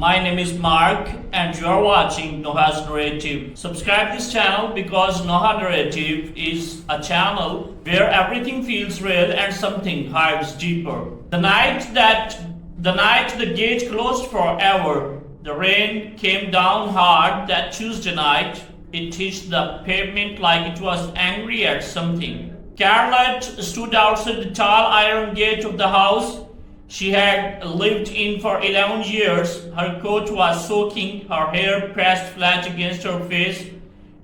My name is Mark and you are watching Noha's Narrative. Subscribe this channel because Noha Narrative is a channel where everything feels real and something hides deeper. The night the gate closed forever, the rain came down hard that Tuesday night. It hit the pavement like it was angry at something. Carolette stood outside the tall iron gate of the house she had lived in for 11 years. Her coat was soaking, her hair pressed flat against her face.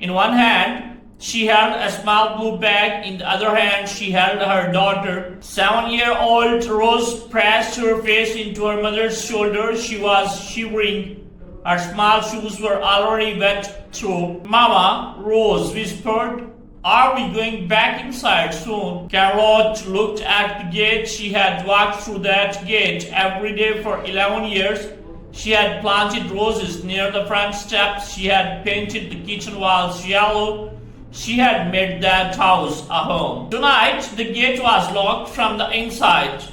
In one hand, she held a small blue bag. In the other hand, she held her daughter. 7-year-old Rose pressed her face into her mother's shoulder. She was shivering. Her small shoes were already wet through. "Mama," Rose whispered, "are we going back inside soon?" Charlotte looked at the gate. She had walked through that gate every day for 11 years. She had planted roses near the front steps. She had painted the kitchen walls yellow. She had made that house a home. Tonight, the gate was locked from the inside.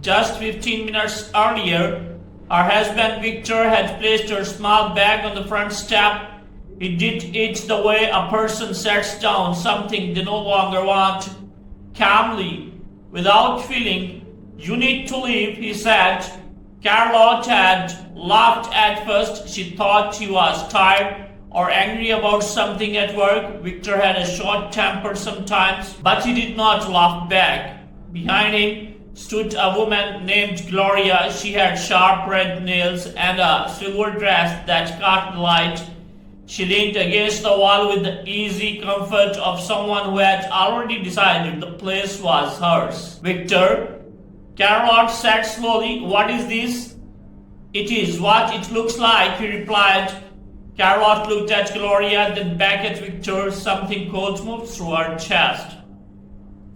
Just 15 minutes earlier, her husband Victor had placed her small bag on the front step. He did it the way a person sets down something they no longer want, calmly, without feeling. "You need to leave," he said. Charlotte had laughed at first. She thought he was tired or angry about something at work. Victor had a short temper sometimes, but he did not laugh back. Behind him stood a woman named Gloria. She had sharp red nails and a silver dress that caught the light. She leaned against the wall with the easy comfort of someone who had already decided the place was hers. "Victor," Charlotte said slowly, "what is this?" "It is what it looks like," he replied. Charlotte looked at Gloria, then back at Victor. Something cold moved through her chest.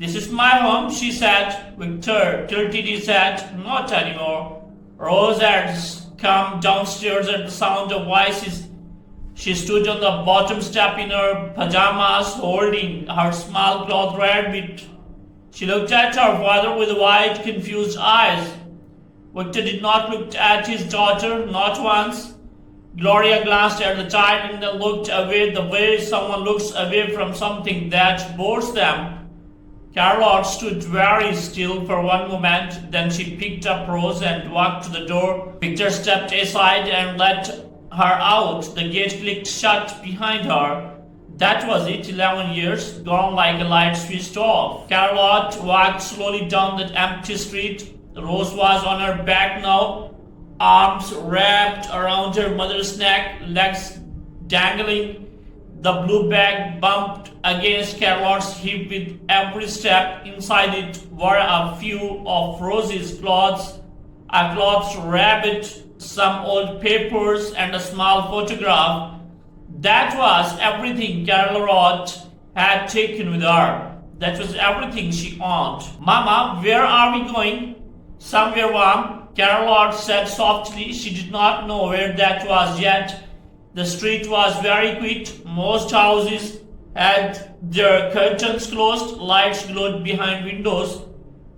"This is my home," she said. Victor tilted his head. "Not anymore." Rose had come downstairs at the sound of voices. She stood on the bottom step in her pajamas, holding her small cloth rabbit. She looked at her father with wide, confused eyes. Victor did not look at his daughter, not once. Gloria glanced at the child and then looked away the way someone looks away from something that bores them. Charlotte stood very still for one moment, then she picked up Rose and walked to the door. Victor stepped aside and let her out. The gate clicked shut behind her. That was it, 11 years, gone like a light switched off. Charlotte walked slowly down that empty street. Rose was on her back now, arms wrapped around her mother's neck, legs dangling. The blue bag bumped against Charlotte's hip with every step. Inside it were a few of Rose's clothes, a clothed rabbit, some old papers, and a small photograph. That was everything Charlotte had taken with her. That was everything she owned. "Mama, where are we going?" "Somewhere warm," Charlotte said softly. She did not know where that was yet. The street was very quiet. Most houses had their curtains closed. Lights glowed behind windows.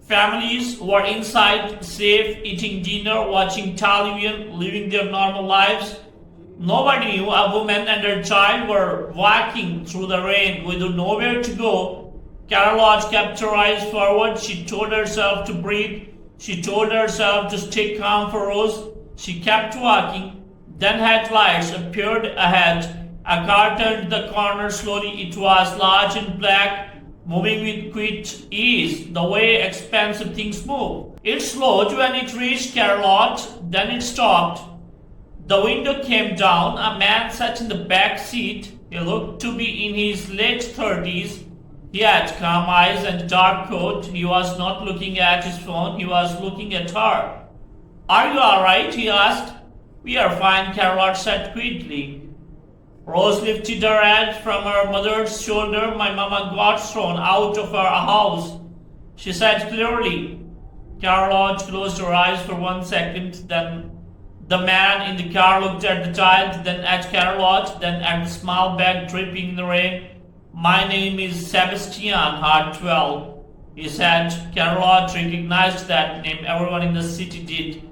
Families were inside, safe, eating dinner, watching television, living their normal lives. Nobody knew a woman and her child were walking through the rain with nowhere to go. Charlotte kept her eyes forward. She told herself to breathe. She told herself to stay calm for Rose. She kept walking. Then headlights appeared ahead. A car turned the corner slowly. It was large and black, moving with quick ease, the way expensive things move. It slowed when it reached Charlotte, then it stopped. The window came down. A man sat in the back seat. He looked to be in his late 30s. He had calm eyes and a dark coat. He was not looking at his phone. He was looking at her. "Are you all right?" he asked. "We are fine," Charlotte said quietly. Rose lifted her head from her mother's shoulder. "My mama got thrown out of our house," she said clearly. Charlotte closed her eyes for 1 second. Then the man in the car looked at the child, then at Charlotte, then at the small bag dripping in the rain. "My name is Sebastian Hartwell," he said. Charlotte recognized that name. Everyone in the city did.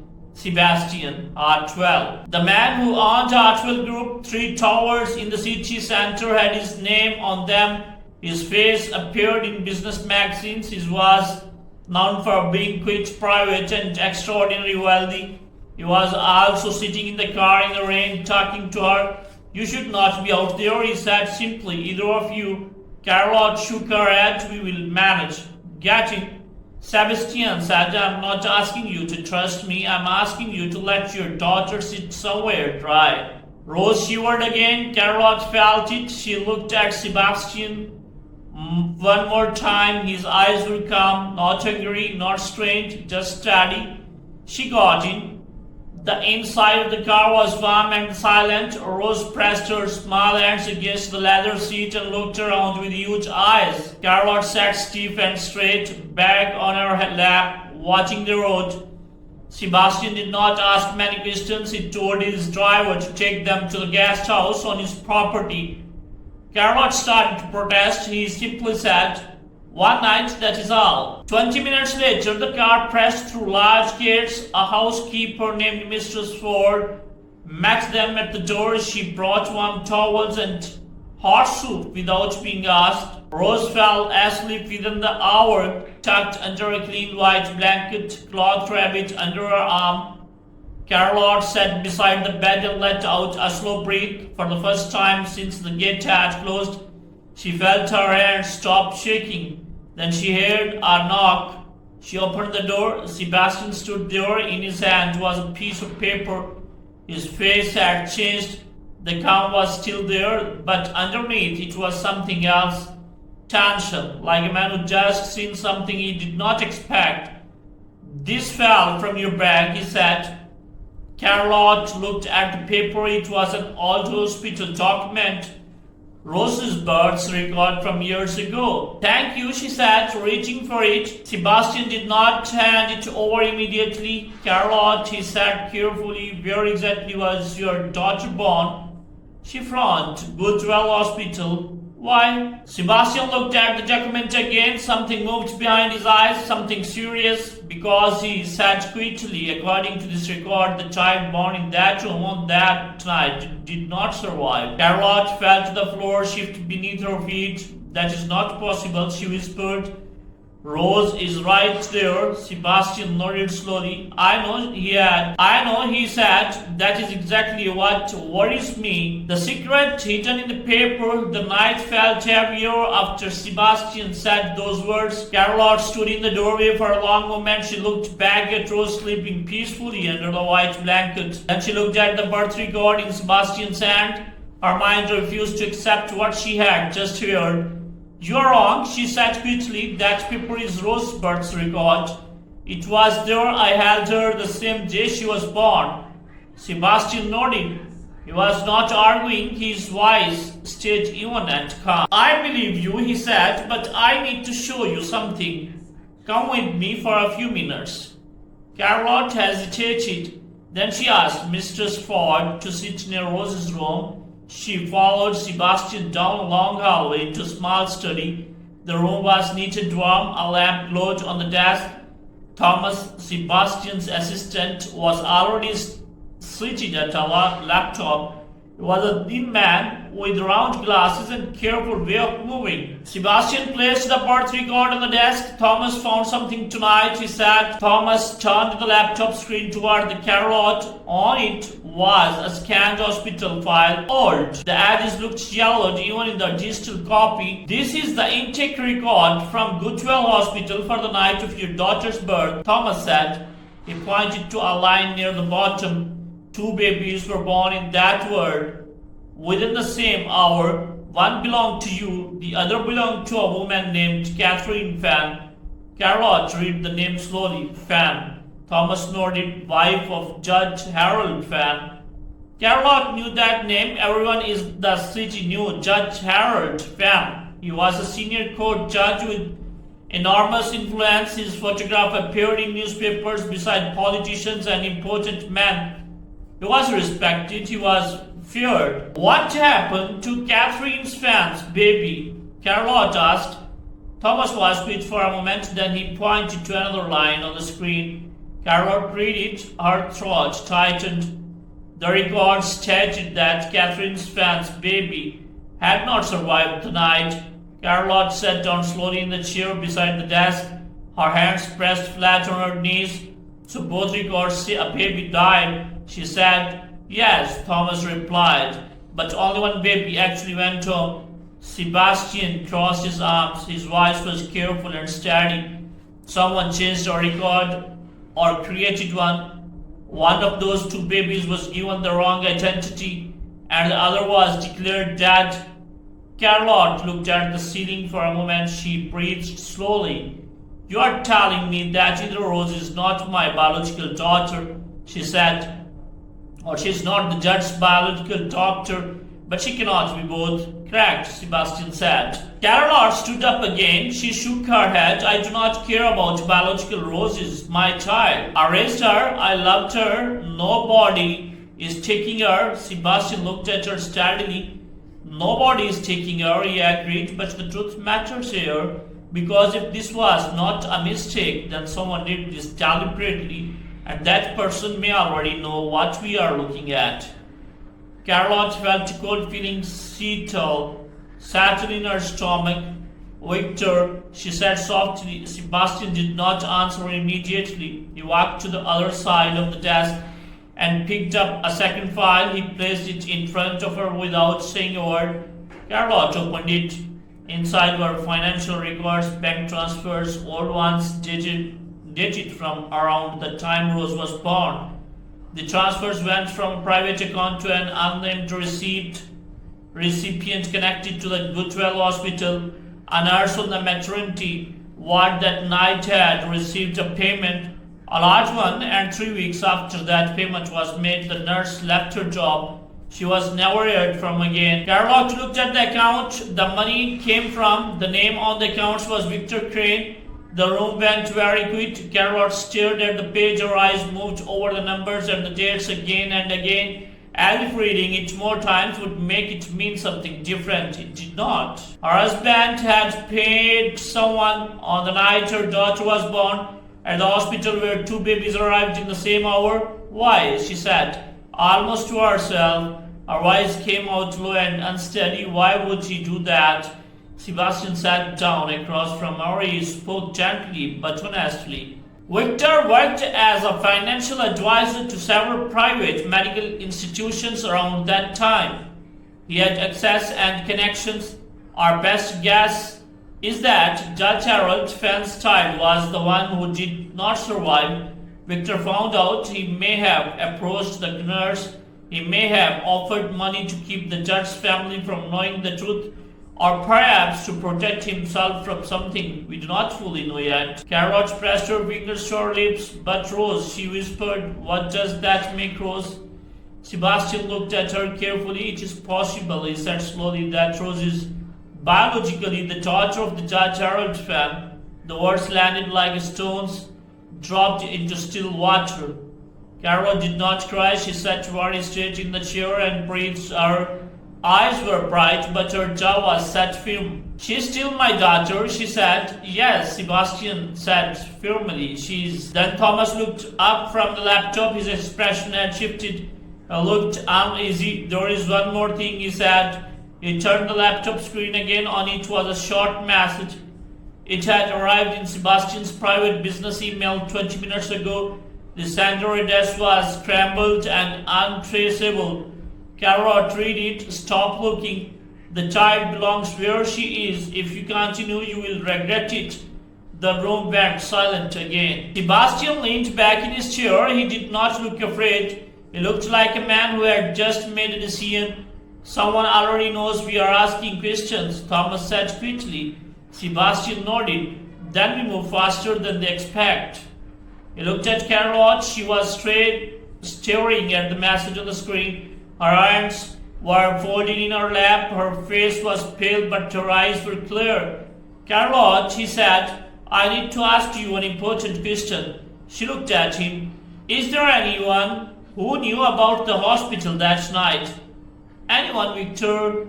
Sebastian Hartwell. The man who owned Hartwell Group, 3 towers in the city center, had his name on them. His face appeared in business magazines. He was known for being quite private and extraordinarily wealthy. He was also sitting in the car in the rain talking to her. "You should not be out there," he said simply. "Either of you." Charlotte shook her head. "We will manage." "Get it?" Sebastian said, "I'm not asking you to trust me. I'm asking you to let your daughter sit somewhere dry." Rose shivered again. Charlotte felt it. She looked at Sebastian one more time. His eyes were calm, not angry, not strained, just steady. She got in. The inside of the car was warm and silent. Rose pressed her small hands against the leather seat and looked around with huge eyes. Charlotte sat stiff and straight, back on her lap, watching the road. Sebastian did not ask many questions. He told his driver to take them to the guest house on his property. Charlotte started to protest. He simply said, "One night, that is all." 20 minutes later, the car pressed through large gates. A housekeeper named Mistress Ford met them at the door. She brought warm towels and hot soup without being asked. Rose fell asleep within the hour, tucked under a clean white blanket, cloth rabbit under her arm. Charlotte sat beside the bed and let out a slow breath. For the first time since the gate had closed, she felt her hands stop shaking. Then she heard a knock. She opened the door. Sebastian stood there. In his hand was a piece of paper. His face had changed. The calm was still there, but underneath it was something else. Tension, like a man who just seen something he did not expect. "This fell from your bag," he said. Charlotte looked at the paper. It was an old hospital document. Rose's birth record from years ago. "Thank you," she said, reaching for it. Sebastian did not hand it over immediately. "Charlotte," he said carefully, "where exactly was your daughter born?" She frowned. "Betrayal Hospital." "Why?" Sebastian looked at the document again. Something moved behind his eyes, something serious, because he said quietly, "According to this record, the child born in that room on that night did not survive." Charlotte fell to the floor, shift beneath her feet. "That is not possible," she whispered. "Rose is right there." Sebastian nodded slowly. I know, he said. "That is exactly what worries me." The secret hidden in the paper. The night felt heavier after Sebastian said those words. Charlotte stood in the doorway for a long moment. She looked back at Rose sleeping peacefully under the white blanket. Then she looked at the birth record in Sebastian's hand. Her mind refused to accept what she had just heard. "You are wrong," she said quickly. "That paper is Rose's birth record. It was there. I held her the same day she was born." Sebastian nodded. He was not arguing. His voice stayed even and calm. "I believe you," he said, "but I need to show you something. Come with me for a few minutes." Charlotte hesitated. Then she asked Mistress Ford to sit near Rose's room. She followed Sebastian down a long hallway into a small study. The room was neat and warm. A lamp glowed on the desk. Thomas, Sebastian's assistant, was already seated at a laptop. He was a thin man with round glasses and careful way of moving. Sebastian placed the birth record on the desk. "Thomas found something tonight," he said. Thomas turned the laptop screen toward the Charlotte. On it was a scanned hospital file. Old. The address looked yellowed even in the digital copy. "This is the intake record from Goodwell Hospital for the night of your daughter's birth," Thomas said. He pointed to a line near the bottom. "2 babies were born in that ward within the same hour. One belonged to you, the other belonged to a woman named Catherine Fan." Charlotte read the name slowly. Fan. Thomas nodded. "Wife of Judge Harold Fan." Charlotte knew that name. Everyone in the city knew Judge Harold Fan. He was a senior court judge with enormous influence. His photograph appeared in newspapers beside politicians and important men. He was respected. He was feared. "What happened to Catherine Fan's baby?" Charlotte asked. Thomas was quiet for a moment. Then he pointed to another line on the screen. Carol read it, her throat tightened. The record stated that Catherine's Fan's baby had not survived the night. Charlotte sat down slowly in the chair beside the desk, her hands pressed flat on her knees. So both records say a baby died, she said. Yes, Thomas replied, but only one baby actually went home. Sebastian crossed his arms. His voice was careful and steady. Someone changed a record or created one. One of those two babies was given the wrong identity, and the other was declared dead. Charlotte looked at the ceiling for a moment. She breathed slowly. You are telling me that either Rose is not my biological daughter, she said, or she's not the judge's biological doctor, but she cannot be both. Correct, Sebastian said. Charlotte stood up again. She shook her head. I do not care about biological Roses, my child. I raised her. I loved her. Nobody is taking her. Sebastian looked at her steadily. Nobody is taking her, he agreed, but the truth matters here, because if this was not a mistake, then someone did this deliberately, and that person may already know what we are looking at. Charlotte felt a cold feeling settle in her stomach. Victor, she said softly. Sebastian did not answer immediately. He walked to the other side of the desk and picked up a second file. He placed it in front of her without saying a word. Charlotte opened it. Inside were financial records, bank transfers, old ones dated from around the time Rose was born. The transfers went from a private account to an unnamed recipient connected to the Goodwell Hospital. A nurse on the maternity ward that night had received a payment, a large one, and 3 weeks after that payment was made, the nurse left her job. She was never heard from again. Charlotte looked at the account the money came from. The name on the accounts was Victor Crane. The room went very quick. Charlotte stared at the page. Her eyes moved over the numbers and the dates again and again, as if reading it more times would make it mean something different. It did not. Her husband had paid someone on the night her daughter was born at the hospital where two babies arrived in the same hour. Why? She said, almost to herself. Her voice came out low and unsteady. Why would he do that? Sebastian sat down across from her. He spoke gently but honestly. Victor worked as a financial advisor to several private medical institutions around that time. He had access and connections. Our best guess is that Judge Harold Fenn's child was the one who did not survive. Victor found out. He may have approached the nurse. He may have offered money to keep the judge's family from knowing the truth, or perhaps to protect himself from something we do not fully know yet. Charlotte pressed her fingers to her lips. But Rose, she whispered, what does that make Rose? Sebastian looked at her carefully. It is possible, he said slowly, that Rose is biologically the daughter of the Judge Harold Fenn. The words landed like stones dropped into still water. Carol did not cry. She sat very straight in the chair and breathed. Her eyes were bright, but her jaw was set firm. She's still my daughter, she said. Yes, Sebastian said firmly. She's. Then Thomas looked up from the laptop. His expression had shifted. He looked uneasy. There is one more thing, he said. He turned the laptop screen again. On it was a short message. It had arrived in Sebastian's private business email 20 minutes ago. The sender address was scrambled and untraceable. Carol read it. Stop looking. The child belongs where she is. If you continue, you will regret it. The room went silent again. Sebastian leaned back in his chair. He did not look afraid. He looked like a man who had just made a decision. Someone already knows we are asking questions, Thomas said quickly. Sebastian nodded. Then we move faster than they expect. He looked at Charlotte. She was staring at the message on the screen. Her hands were folded in her lap. Her face was pale, but her eyes were clear. Charlotte, he said, I need to ask you an important question. She looked at him. Is there anyone who knew about the hospital that night? Anyone Victor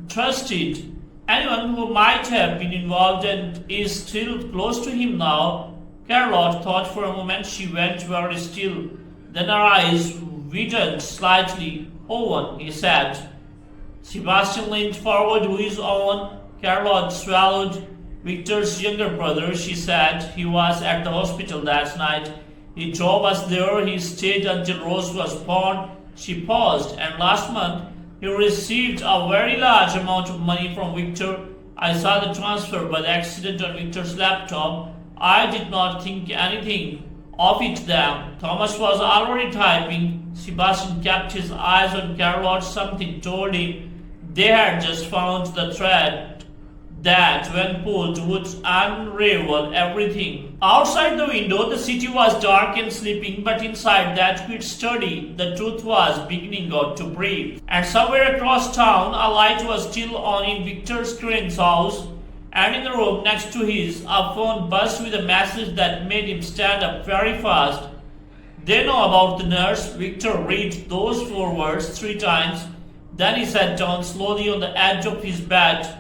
trusted? Anyone who might have been involved and is still close to him now? Charlotte thought for a moment. She went very still. Then her eyes widened slightly. Owen, he said. Sebastian leaned forward. Who is Owen? Charlotte swallowed. Victor's younger brother, she said. He was at the hospital that night. He drove us there. He stayed until Rose was born. She paused. And last month, he received a very large amount of money from Victor. I saw the transfer by accident on Victor's laptop. I did not think anything of it then. Thomas was already typing. Sebastian kept his eyes on Charlotte. Something told him they had just found the thread that, when pulled, would unravel everything. Outside the window, the city was dark and sleeping, but inside that quiet study, the truth was beginning to breathe. And somewhere across town, a light was still on in Victor Crane's house, and in the room next to his, a phone buzzed with a message that made him stand up very fast. They know about the nurse. Victor read those 4 words 3 times. Then he sat down slowly on the edge of his bed.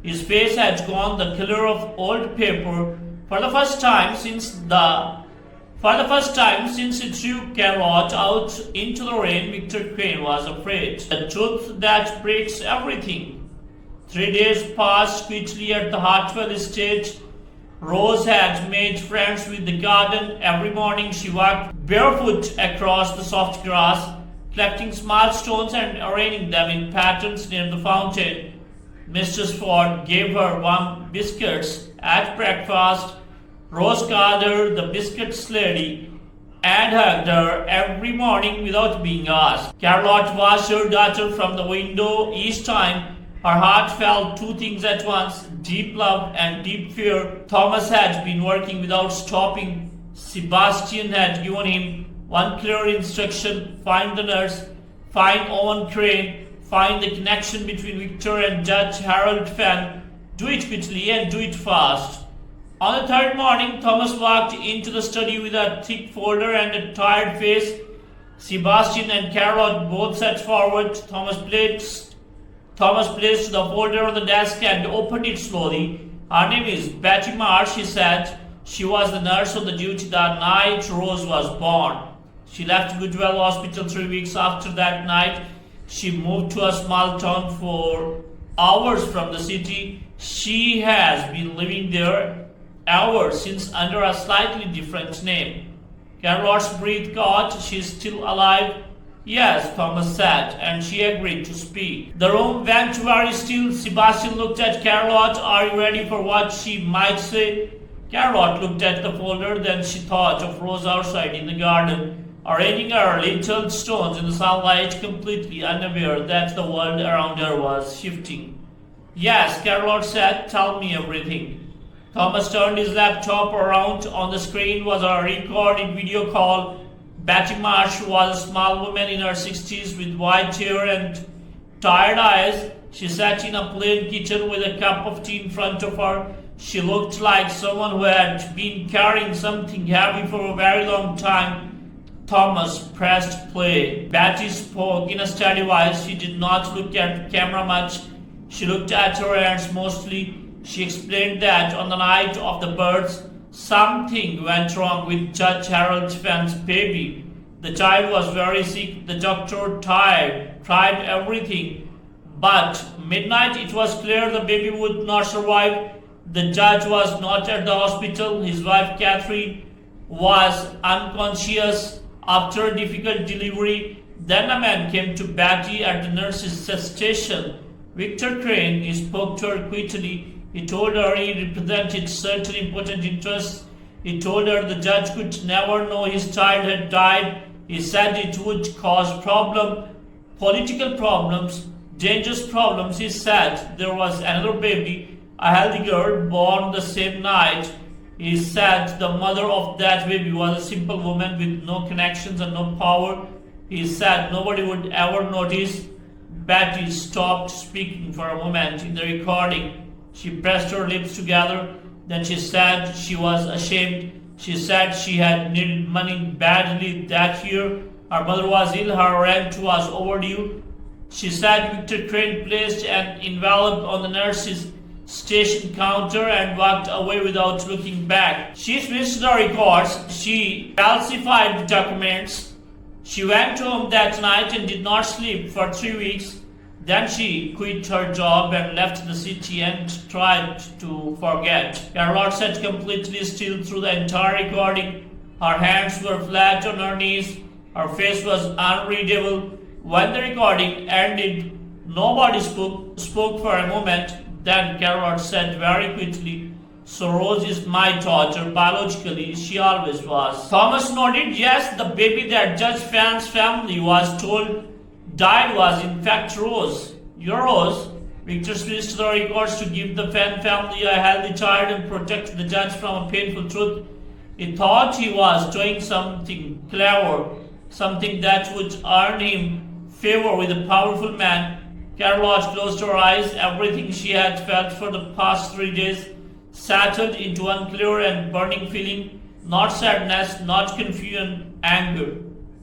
His face had gone the color of old paper. For the first time since it threw Charlotte out into the rain, Victor Crane was afraid. The truth that breaks everything. 3 days passed quickly at the Hartwell estate. Rose had made friends with the garden. Every morning she walked barefoot across the soft grass, collecting small stones and arranging them in patterns near the fountain. Mrs. Ford gave her warm biscuits at breakfast. Rose called her the biscuits lady and hugged her every morning without being asked. Charlotte watched her daughter from the window. Each time her heart felt 2 things at once, deep love and deep fear. Thomas had been working without stopping. Sebastian had given him one clear instruction: find the nurse, find Owen Crane, find the connection between Victor and Judge Harold Fenn. Do it quickly and do it fast. On the 3rd morning, Thomas walked into the study with a thick folder and a tired face. Sebastian and Charlotte both sat forward. Thomas placed the folder on the desk and opened it slowly. Her name is Betty Marsh, he said. She was the nurse on the duty that night Rose was born. She left Goodwell Hospital 3 weeks after that night. She moved to a small town 4 hours from the city. She has been living there ever since under a slightly different name. Charlotte's breath caught. She's still alive? Yes, Thomas said, and she agreed to speak. The room went very still. Sebastian looked at Charlotte. Are you ready for what she might say? Charlotte looked at the folder. Then she thought of Rose outside in the garden, arranging her little stones in the sunlight, completely unaware that the world around her was shifting. Yes, Charlotte said, tell me everything. Thomas turned his laptop around. On the screen was a recorded video call. Betty Marsh was a small woman in her 60s with white hair and tired eyes. She sat in a plain kitchen with a cup of tea in front of her. She looked like someone who had been carrying something heavy for a very long time. Thomas pressed play. Betty spoke in a steady voice. She did not look at the camera much. She looked at her hands mostly. She explained that on the night of the births, something went wrong with Judge Harold Fenn's baby. The child was very sick. The doctor tried everything. But midnight it was clear the baby would not survive. The judge was not at the hospital. His wife Catherine was unconscious after a difficult delivery. Then a man came to Betty at the nurse's station. Victor Crane. He spoke to her quickly. He told her he represented certain important interests. He told her the judge could never know his child had died. He said it would cause political problems, dangerous problems. He said there was another baby, a healthy girl, born the same night. He said the mother of that baby was a simple woman with no connections and no power. He said nobody would ever notice. Betty stopped speaking for a moment in the recording. She pressed her lips together. Then she said she was ashamed. She said she had needed money badly that year. Her mother was ill. Her rent was overdue. She said Victor Crane placed an envelope on the nurse's station counter and walked away without looking back. She switched the records, she falsified the documents. She went home that night and did not sleep for 3 weeks. Then she quit her job and left the city and tried to forget. Charlotte sat completely still through the entire recording. Her hands were flat on her knees. Her face was unreadable. When the recording ended, nobody spoke for a moment. Then Charlotte said very quickly, "So Rose is my daughter, biologically, she always was." Thomas nodded. Yes, the baby that Judge Fan's family was told died was in fact Rose. Your Rose. Victor switched the records to give the Fan family a healthy child and protect the judge from a painful truth. He thought he was doing something clever, something that would earn him favor with a powerful man. Charlotte closed her eyes. Everything she had felt for the past 3 days settled into one clear and burning feeling. Not sadness, not confusion, anger.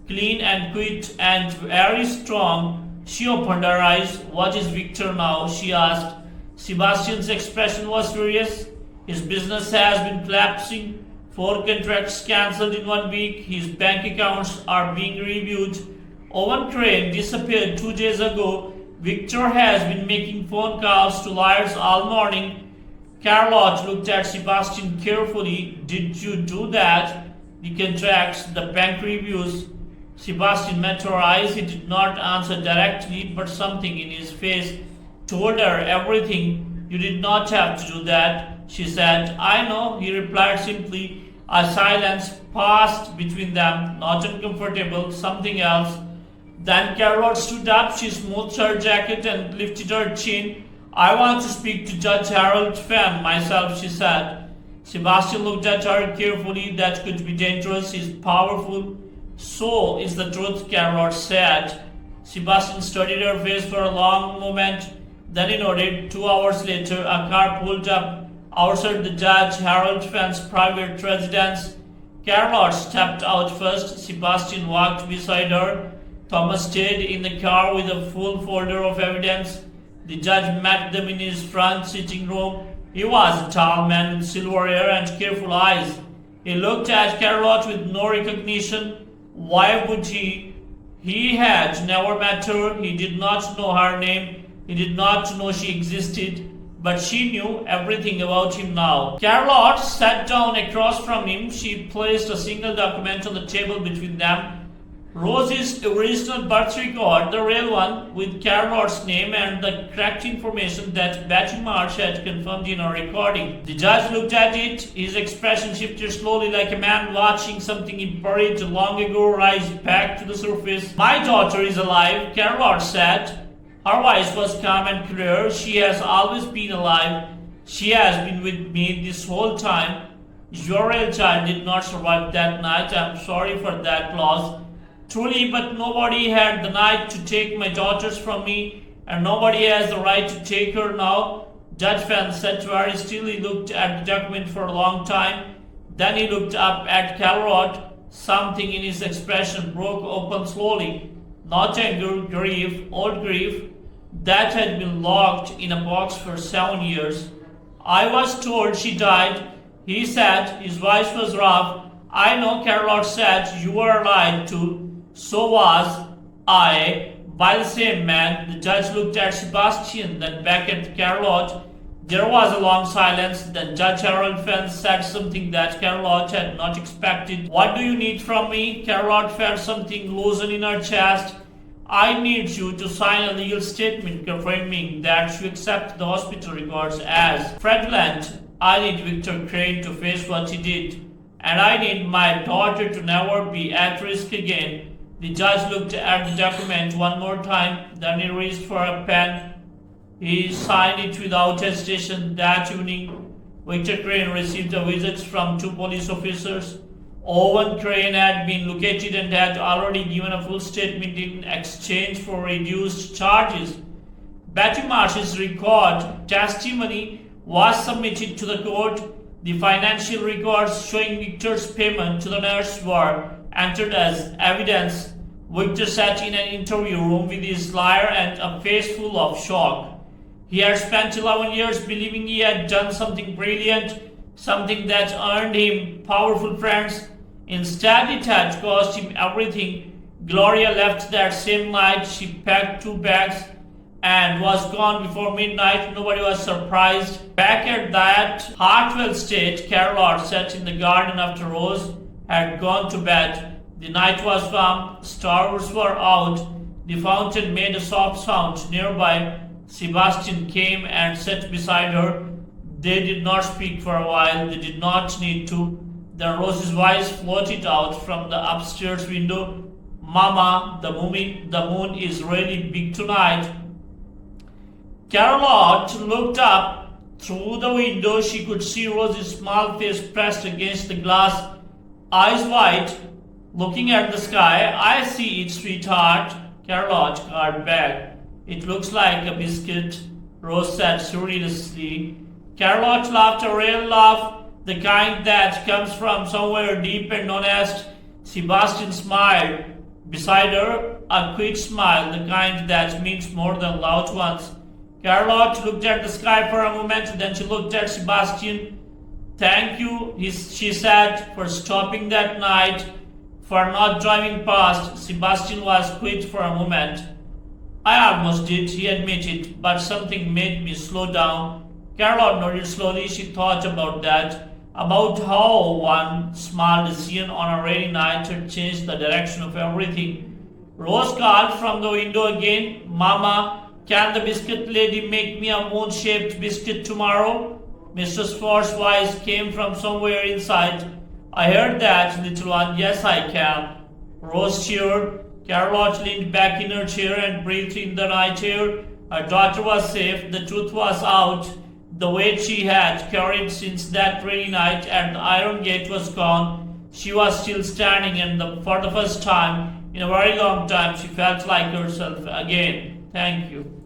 Clean and quick and very strong. She opened her eyes. "What is Victor now?" she asked. Sebastian's expression was serious. His business has been collapsing. 4 contracts cancelled in 1 week. His bank accounts are being reviewed. Owen Crane disappeared 2 days ago. Victor has been making phone calls to lawyers all morning. Charlotte looked at Sebastian carefully. "Did you do that?" "The contracts, the bank reviews." Sebastian met her eyes. He did not answer directly, but something in his face told her everything. "You did not have to do that," she said. "I know," he replied simply. A silence passed between them, not uncomfortable, something else. Then Charlotte stood up. She smoothed her jacket and lifted her chin. "I want to speak to Judge Harold Fan myself," she said. Sebastian looked at her carefully. "That could be dangerous. He's powerful." "So is the truth," Charlotte said. Sebastian studied her face for a long moment. Then he nodded. 2 hours later, a car pulled up outside the Judge Harold Fan's private residence. Charlotte stepped out first. Sebastian walked beside her. Thomas stayed in the car with a full folder of evidence. The judge met them in his front sitting room. He was a tall man with silver hair and careful eyes. He looked at Charlotte with no recognition. Why would he? He had never met her. He did not know her name. He did not know she existed. But she knew everything about him now. Charlotte sat down across from him. She placed a single document on the table between them. Rose's original birth record, the real one, with Charlotte's name and the correct information that Betty Marsh had confirmed in her recording. The judge looked at it. His expression shifted slowly like a man watching something he buried long ago rise back to the surface. "My daughter is alive," Charlotte said. Her voice was calm and clear. "She has always been alive. She has been with me this whole time. Your real child did not survive that night. I'm sorry for that loss. Truly, but nobody had the right to take my daughters from me, and nobody has the right to take her now." Judge Fan sat very still. He looked at the document for a long time. Then he looked up at Charlotte. Something in his expression broke open slowly. Not anger, grief, old grief that had been locked in a box for 7 years. "I was told she died," he said. His voice was rough. "I know," Charlotte said. "You were lied to. So was I, by the same man." The judge looked at Sebastian, then back at Charlotte. There was a long silence. Then Judge Harold Fan said something that Charlotte had not expected. "What do you need from me?" Charlotte felt something loosen in her chest. "I need you to sign a legal statement confirming that you accept the hospital records as fraudulent. I need Victor Crane to face what he did, and I need my daughter to never be at risk again." The judge looked at the document one more time. Then he reached for a pen. He signed it without hesitation. That evening, Victor Crane received a visit from 2 police officers. Owen Crane had been located and had already given a full statement in exchange for reduced charges. Betty Marsh's record testimony was submitted to the court. The financial records showing Victor's payment to the nurse were entered as evidence. Victor sat in an interview room with his lawyer and a face full of shock. He had spent 11 years believing he had done something brilliant, something that earned him powerful friends. Instead, it had cost him everything. Gloria left that same night. She packed 2 bags and was gone before midnight. Nobody was surprised. Back at that Hartwell estate, Carol sat in the garden after Rose had gone to bed. The night was calm. Stars were out. The fountain made a soft sound. Nearby, Sebastian came and sat beside her. They did not speak for a while. They did not need to. Then Rose's voice floated out from the upstairs window. Mama, the moon is really big tonight. Carolot looked up through the window. She could see Rose's small face pressed against the glass, eyes wide, looking at the sky. I see it, sweetheart. Carolot called back. It looks like a biscuit, Rose said seriously. Carolot laughed a real laugh, the kind that comes from somewhere deep and honest. Sebastian smiled beside her, a quick smile, the kind that means more than loud ones. Carolot looked at the sky for a moment, then she looked at Sebastian. Thank you, she said, for stopping that night, for not driving past. Sebastian was quiet for a moment. I almost did, he admitted, but something made me slow down. Carolot nodded slowly. She thought about that, about how one small decision on a rainy night had changed the direction of everything. Rose called from the window again. Mama, can the biscuit lady make me a moon-shaped biscuit tomorrow? Mrs. Ford's voice came from somewhere inside. I heard that, little one. Yes, I can. Rose cheered. Carolot leaned back in her chair and breathed in the night air. Her daughter was safe. The truth was out. The weight she had carried since that rainy night and the iron gate was gone. She was still standing, and for the first time in a very long time she felt like herself again. Thank you.